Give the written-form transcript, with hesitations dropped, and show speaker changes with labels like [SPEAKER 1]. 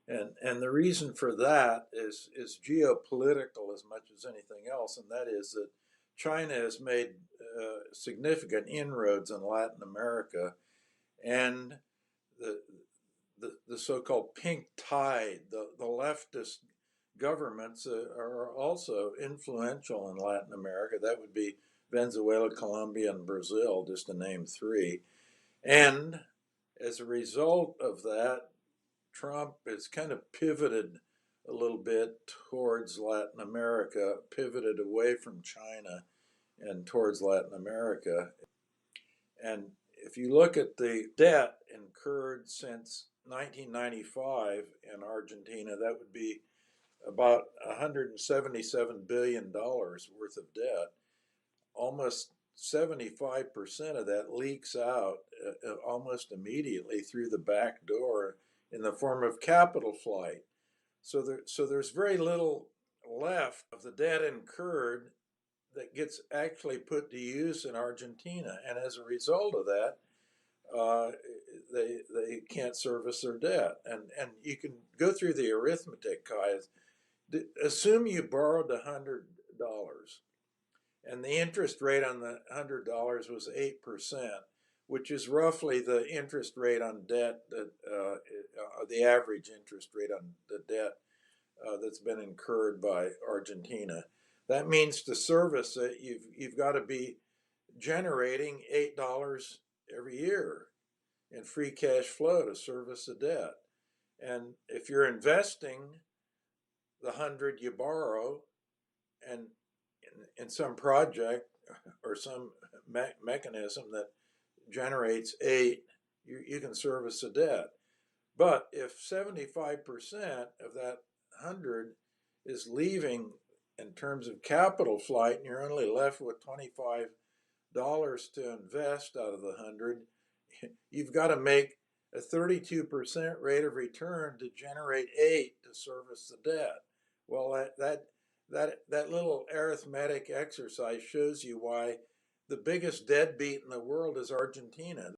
[SPEAKER 1] And the reason for that is geopolitical as much as anything else, and that is that China has made significant inroads in Latin America, and the the so-called pink tide, the leftist governments are also influential in Latin America. That would be Venezuela, Colombia, and Brazil, just to name three. And as a result of that, Trump has kind of pivoted a little bit towards Latin America, pivoted away from China and towards Latin America. And if you look at the debt incurred since 1995 in Argentina, that would be about $177 billion worth of debt. Almost 75% of that leaks out almost immediately through the back door in the form of capital flight. So there's very little left of the debt incurred that gets actually put to use in Argentina, and as a result of that, uh, they can't service their debt. And you can go through the arithmetic, guys. Assume you borrowed $100, and the interest rate on the $100 was 8%, which is roughly the interest rate on debt that the average interest rate on the debt that's been incurred by Argentina. That means to service it, you've got to be generating $8 every year in free cash flow to service the debt. And if you're investing the 100 you borrow, and in some project or some mechanism that generates 8, you can service the debt. But if 75% of that 100 is leaving in terms of capital flight, and you're only left with $25 to invest out of the 100, you've got to make a 32% rate of return to generate 8 to service the debt. Well, that little arithmetic exercise shows you why the biggest deadbeat in the world is Argentina.